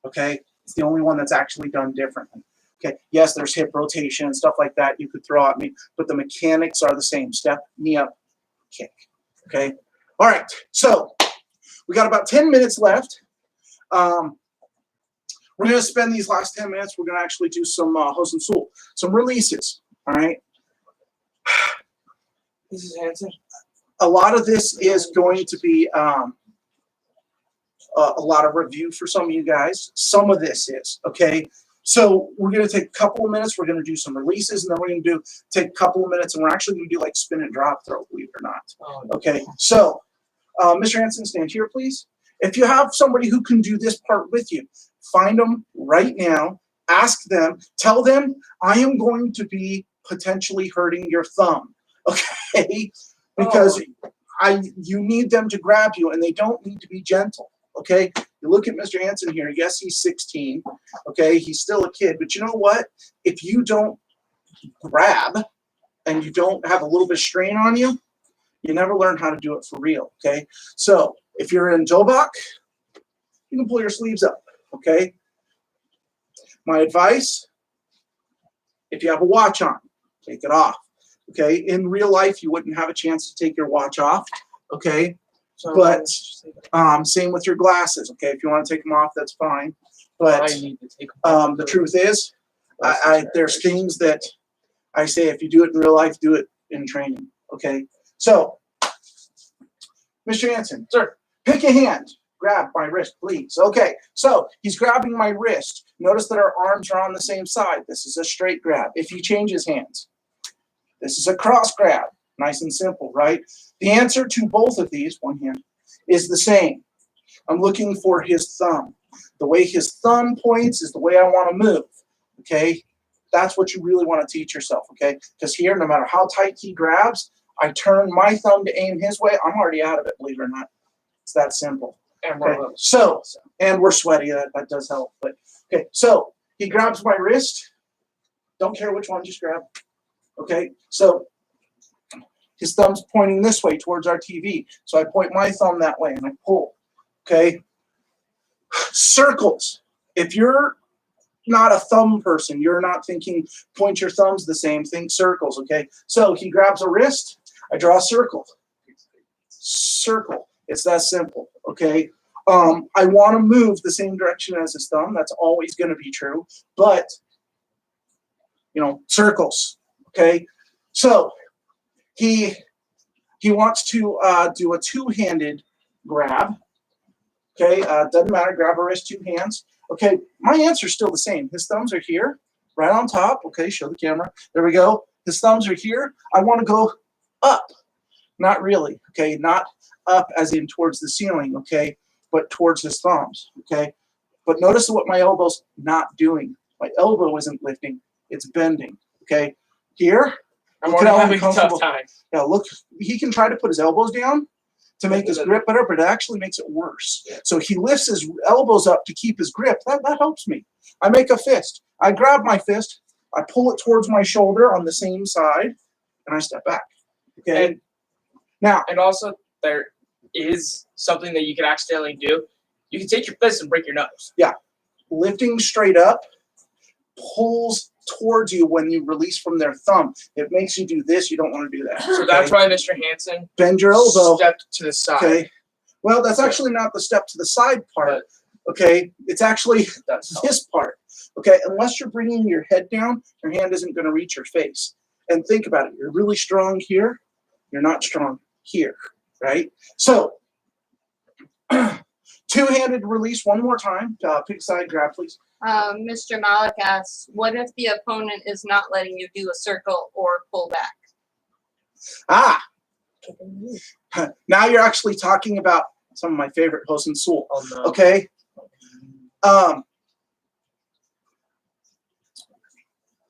Okay, it's the only one that's actually done differently. Okay, yes, there's hip rotation and stuff like that you could throw at me, but the mechanics are the same. Step, knee up, kick. Okay, all right, so we got about 10 minutes left. We're going to spend these last 10 minutes. We're going to actually do some Hosensul, some releases. All right. This is Hanson. A lot of this is going to be a lot of review for some of you guys. Some of this is, okay? So we're going to take a couple of minutes. We're going to do some releases, and then we're going to take a couple of minutes, and we're actually going to do like spin and drop throw, believe it or not. Oh, Okay, so Mr. Hanson, stand here, please. If you have somebody who can do this part with you, find them right now, ask them, tell them, I am going to be potentially hurting your thumb, okay? Because you need them to grab you, and they don't need to be gentle, okay? You look at Mr. Hanson here. Yes, he's 16, okay? He's still a kid, but you know what? If you don't grab and you don't have a little bit of strain on you, you never learn how to do it for real, okay? So if you're in Dobok, you can pull your sleeves up, okay? My advice, if you have a watch on, take it off, okay? In real life, you wouldn't have a chance to take your watch off, okay? so But same with your glasses, okay? If you want to take them off, that's fine. But I need to take them the truth is, there's things that I say if you do it in real life, do it in training, okay? So, Mr. Hanson, sir, pick a hand. Grab my wrist, please. Okay, so he's grabbing my wrist. Notice that our arms are on the same side. This is a straight grab. If he changes hands, this is a cross grab. Nice and simple, right? The answer to both of these, one hand, is the same. I'm looking for his thumb. The way his thumb points is the way I want to move, okay? That's what you really want to teach yourself, okay? Because here, no matter how tight he grabs, I turn my thumb to aim his way. I'm already out of it, believe it or not. It's that simple. And Okay, so, and we're sweaty, that does help. But okay, so he grabs my wrist. Don't care which one, just grab. Okay, so his thumb's pointing this way towards our TV. So I point my thumb that way and I pull. Okay, circles. If you're not a thumb person, you're not thinking point your thumbs the same, think circles. Okay, so he grabs a wrist, I draw a circle. Circle. It's that simple, okay? I want to move the same direction as his thumb. That's always going to be true. But, circles, okay? So he wants to do a two-handed grab, okay? Doesn't matter, grab a wrist, two hands. Okay, my answer's still the same. His thumbs are here, right on top. Okay, show the camera. There we go. His thumbs are here. I want to go up. Not really, okay? Not up as in towards the ceiling, okay? But towards his thumbs, okay? But notice what my elbow's not doing. My elbow isn't lifting, it's bending, okay? Here, I'm Look at already how having a tough uncomfortable. time. Yeah, look, he can try to put his elbows down to make his grip better, but it actually makes it worse. Yeah. So he lifts his elbows up to keep his grip. That helps me. I make a fist. I grab my fist, I pull it towards my shoulder on the same side, and I step back. Okay. And Now, and also there is something that you can accidentally do. You can take your fist and break your nose. lifting straight up pulls towards you when you release from their thumb. It makes you do this. You don't want to do that. So that's why Mr. Hansen Bend your elbow. stepped to the side. Okay. Well, that's actually not the step to the side part. Okay. It's actually That's this part. Okay. Unless you're bringing your head down, your hand isn't going to reach your face. And think about it. You're really strong here. You're not strong here. Right? So, two-handed release one more time. Pick side grab, please. Mr. Malik asks, what if the opponent is not letting you do a circle or pull back? Ah, now you're actually talking about some of my favorite Hosen Sul. Oh, no. Okay.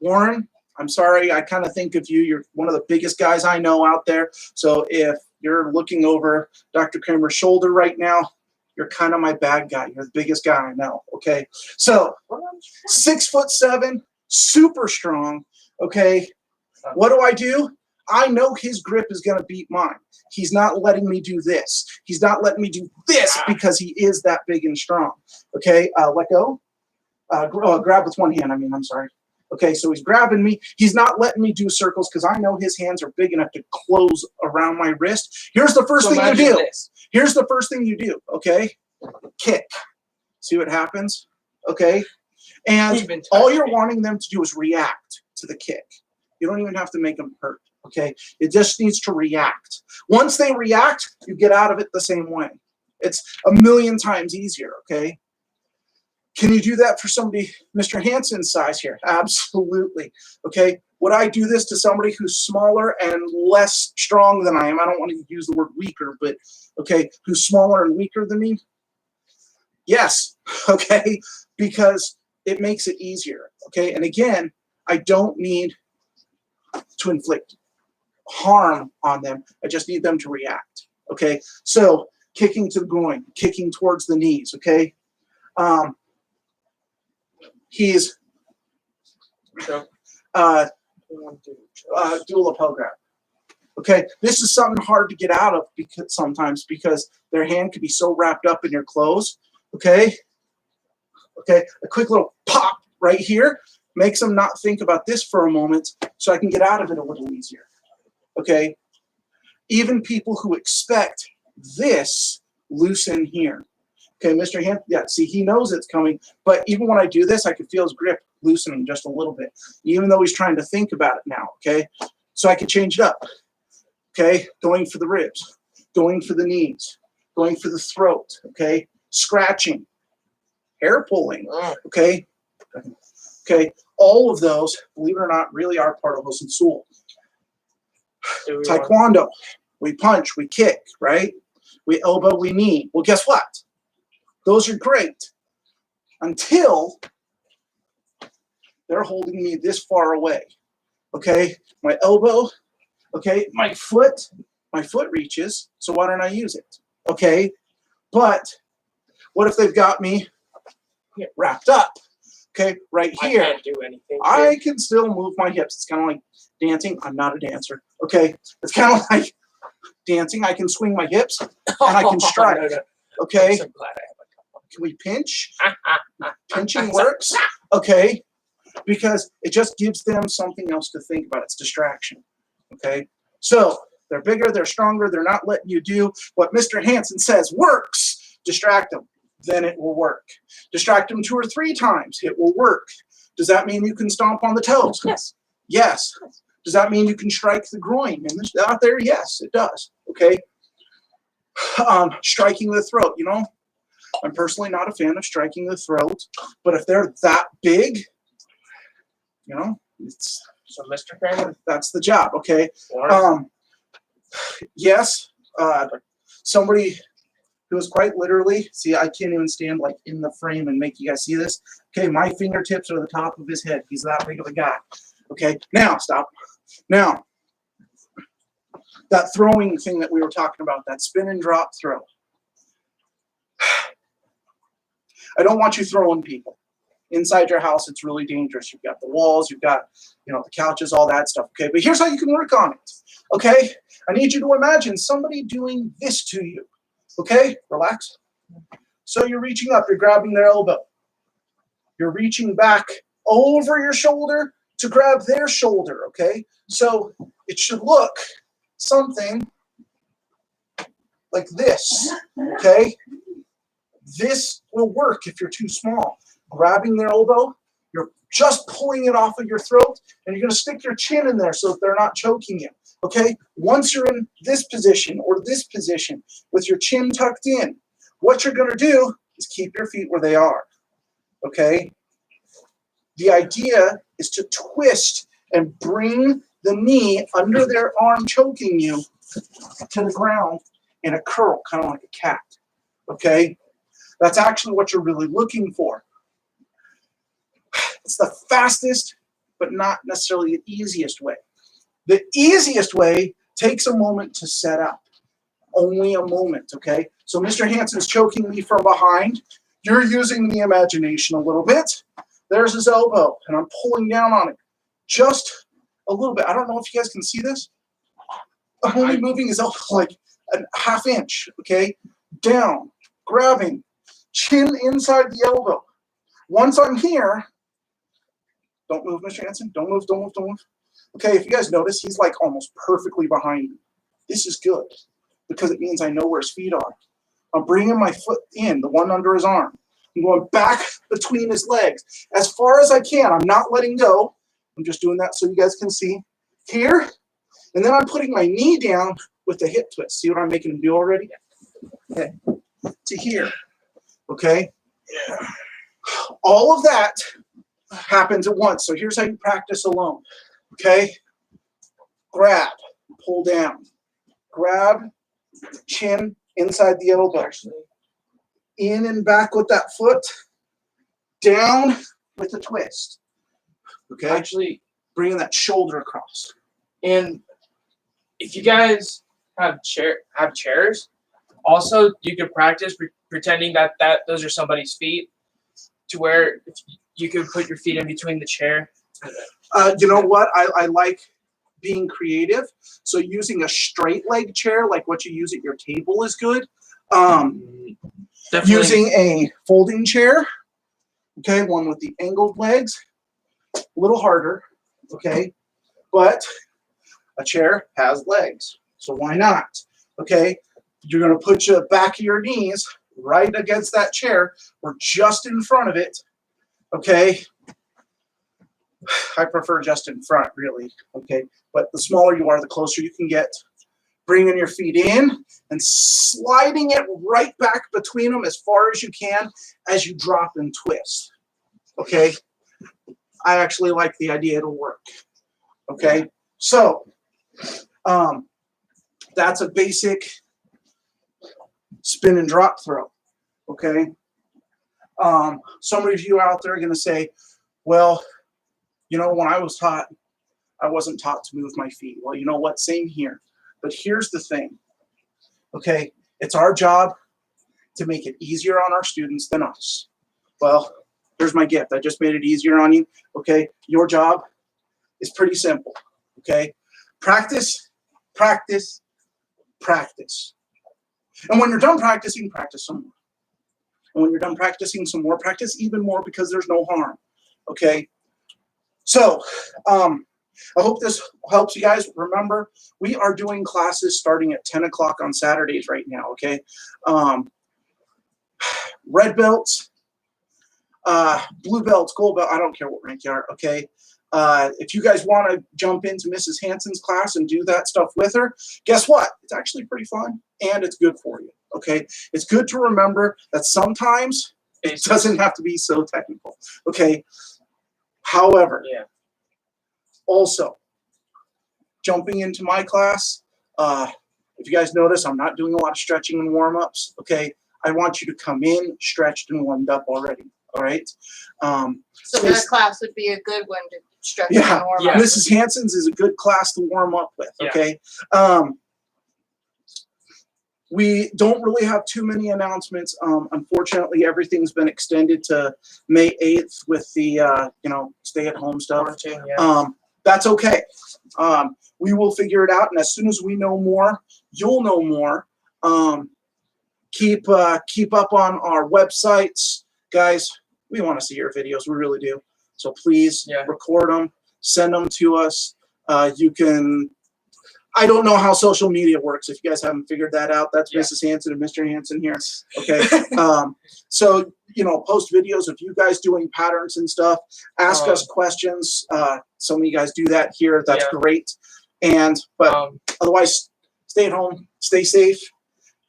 Warren, I'm sorry. I kind of think of you. You're one of the biggest guys I know out there. So if you're looking over Dr. Kramer's shoulder right now, you're kind of my bad guy. You're the biggest guy I know. Okay. So 6'7", super strong. Okay. What do? I know his grip is going to beat mine. He's not letting me do this. He's not letting me do this because he is that big and strong. Okay. Let go. Grab with one hand. I'm sorry. Okay. So he's grabbing me. He's not letting me do circles because I know his hands are big enough to close around my wrist. Here's the first thing you do. Here's the first thing you do. Okay. Kick. See what happens? Okay. And all you're wanting them to do is react to the kick. You don't even have to make them hurt. Okay. It just needs to react. Once they react, you get out of it the same way. It's a million times easier. Okay. Can you do that for somebody Mr. Hansen's size here? Absolutely. Okay. Would I do this to somebody who's smaller and less strong than I am? I don't want to use the word weaker, but okay, who's smaller and weaker than me? Yes. Okay. Because it makes it easier. Okay. And again, I don't need to inflict harm on them. I just need them to react. Okay. So kicking to the groin, kicking towards the knees. Okay. He's dual lapel grab. Okay, this is something hard to get out of because their hand could be so wrapped up in your clothes. Okay, a quick little pop right here makes them not think about this for a moment, so I can get out of it a little easier. Okay, even people who expect this loosen here. Okay, Mr. Hand, yeah, see, he knows it's coming, but even when I do this, I can feel his grip loosening just a little bit, even though he's trying to think about it now, okay? So I can change it up, okay? Going for the ribs, going for the knees, going for the throat, okay? Scratching, hair pulling, okay? Okay, all of those, believe it or not, really are part of Hosen Sul. Taekwondo, we punch, we kick, right? We elbow, we knee. Well, guess what? Those are great until they're holding me this far away. Okay, my elbow, okay, my foot reaches, so why don't I use it? Okay, but what if they've got me wrapped up? Okay, right here. I can't do anything. I can still move my hips. It's kind of like dancing. I'm not a dancer. Okay, it's kind of like dancing. I can swing my hips and I can strike. Okay. I'm so glad I have Can we pinch? Pinching works. Okay. Because it just gives them something else to think about. It's distraction. Okay. So they're bigger, they're stronger, they're not letting you do what Mr. Hansen says works. Distract them. Then it will work. Distract them 2 or 3 times. It will work. Does that mean you can stomp on the toes? Yes. Yes. Does that mean you can strike the groin out there? Yes, it does. Okay. Striking the throat, you know. I'm personally not a fan of striking the throat, but if they're that big, you know, it's So, Mr. Kramer, that's the job. Okay. Warren, Yes. Somebody who is quite literally, see, I can't even stand like in the frame and make you guys see this. Okay, my fingertips are the top of his head. He's that big of a guy. Okay. Now stop. Now that throwing thing that we were talking about, that spin and drop throw. I don't want you throwing people. Inside your house, it's really dangerous. You've got the walls, you've got, the couches, all that stuff, okay? But here's how you can work on it, okay? I need you to imagine somebody doing this to you, okay? Relax. So you're reaching up, you're grabbing their elbow. You're reaching back over your shoulder to grab their shoulder, okay? So it should look something like this, okay? This will work if you're too small. Grabbing their elbow, you're just pulling it off of your throat, and you're going to stick your chin in there so that they're not choking you, okay? Once you're in this position or this position with your chin tucked in, what you're going to do is keep your feet where they are, okay? The idea is to twist and bring the knee under their arm choking you to the ground in a curl, kind of like a cat, okay? That's actually what you're really looking for. It's the fastest, but not necessarily the easiest way. The easiest way takes a moment to set up. Only a moment, okay? So Mr. Hansen's choking me from behind. You're using the imagination a little bit. There's his elbow, and I'm pulling down on it just a little bit. I don't know if you guys can see this. I'm only moving his elbow like a half inch, okay? Down, grabbing, chin inside the elbow. Once I'm here, don't move, Mr. Hansen. Don't move, don't move, don't move. Okay, if you guys notice, he's like almost perfectly behind me. This is good because it means I know where his feet are. I'm bringing my foot in, the one under his arm. I'm going back between his legs as far as I can. I'm not letting go. I'm just doing that so you guys can see here. And then I'm putting my knee down with the hip twist. See what I'm making him do already? Okay. To here. Okay? Yeah. All of that happens at once. So here's how you practice alone. Okay? Grab. Pull down. Grab. Chin inside the elbow. In and back with that foot. Down with the twist. Okay? Actually, bringing that shoulder across. And if you guys have chairs, also you could practice pretending that those are somebody's feet, to where you could put your feet in between the chair. You know what? I like being creative. So using a straight leg chair, like what you use at your table, is good. Using a folding chair, okay, one with the angled legs, a little harder, okay, but a chair has legs, so why not? Okay, you're going to put your back of your knees right against that chair or just in front of it, okay? I prefer just in front, really, okay? But the smaller you are, the closer you can get. Bringing your feet in and sliding it right back between them as far as you can as you drop and twist, okay? I actually like the idea. It'll work, okay? So that's a basic spin and drop throw, okay? Some of you out there are going to say, well, when I was taught, I wasn't taught to move my feet. Well, you know what? Same here. But here's the thing, okay? It's our job to make it easier on our students than us. Well, here's my gift. I just made it easier on you, okay? Your job is pretty simple, okay? Practice, practice, practice. And when you're done practicing, practice some more. And when you're done practicing some more, practice even more, because there's no harm, okay? So, I hope this helps you guys. Remember, we are doing classes starting at 10 o'clock on Saturdays right now, okay? Red belts, blue belts, gold belt, I don't care what rank you are, okay? If you guys want to jump into Mrs. Hansen's class and do that stuff with her, guess what? It's actually pretty fun, and it's good for you, okay? It's good to remember that sometimes it doesn't have to be so technical, okay? However, also, jumping into my class, if you guys notice, I'm not doing a lot of stretching and warm-ups, okay? I want you to come in stretched and warmed up already, all right? So that class would be a good one to stretch and warm up. Mrs. Hansen's is a good class to warm up with, okay? we don't really have too many announcements. Unfortunately, everything's been extended to May 8th with the stay-at-home stuff. Quarantine, yeah. That's okay. We will figure it out, and as soon as we know more, you'll know more. Keep up on our websites, guys. We want to see your videos. We really do. So please record them, send them to us. You can. I don't know how social media works. If you guys haven't figured that out, that's Mrs. Hanson and Mr. Hanson here. Okay. So, post videos of you guys doing patterns and stuff. Ask us questions. Some of you guys do that here. That's great. But otherwise, stay at home, stay safe.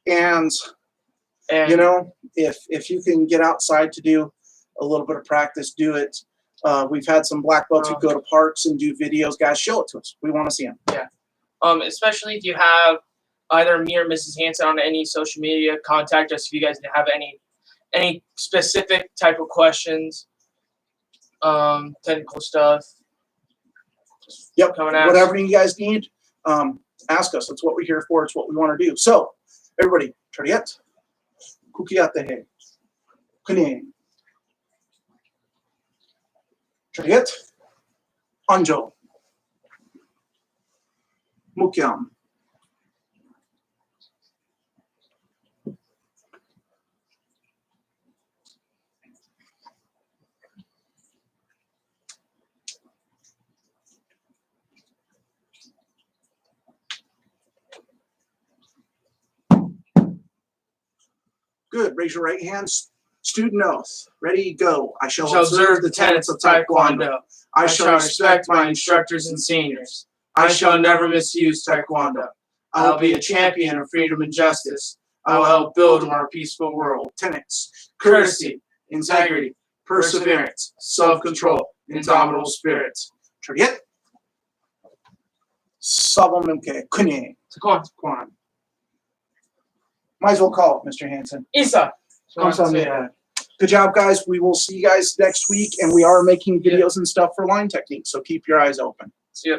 And if you can get outside to do a little bit of practice, do it. We've had some black belts who go to parks and do videos. Guys, show it to us. We want to see them. Yeah. Especially if you have either me or Mrs. Hanson on any social media, contact us if you guys have any specific type of questions, technical stuff. Yep. Come and ask. Whatever you guys need, ask us. That's what we're here for. It's what we want to do. So, everybody, Chariot, Kukiate, Kune, Chariot, Anjo. Mukyam. Good. Raise your right hand. Student oath. Ready, go. I shall observe the tenets of Taekwondo. I shall respect my instructors and seniors. I shall never misuse Taekwondo. I will be a champion of freedom and justice. I will help build a more peaceful world. Tenets. Courtesy, integrity, perseverance, self-control, indomitable spirits. Chariot. Sabamimke. Kune. Kwan. Might as well call it, Mr. Hanson. Isa. Good job, guys. We will see you guys next week, and we are making videos and stuff for line techniques, so keep your eyes open. See ya.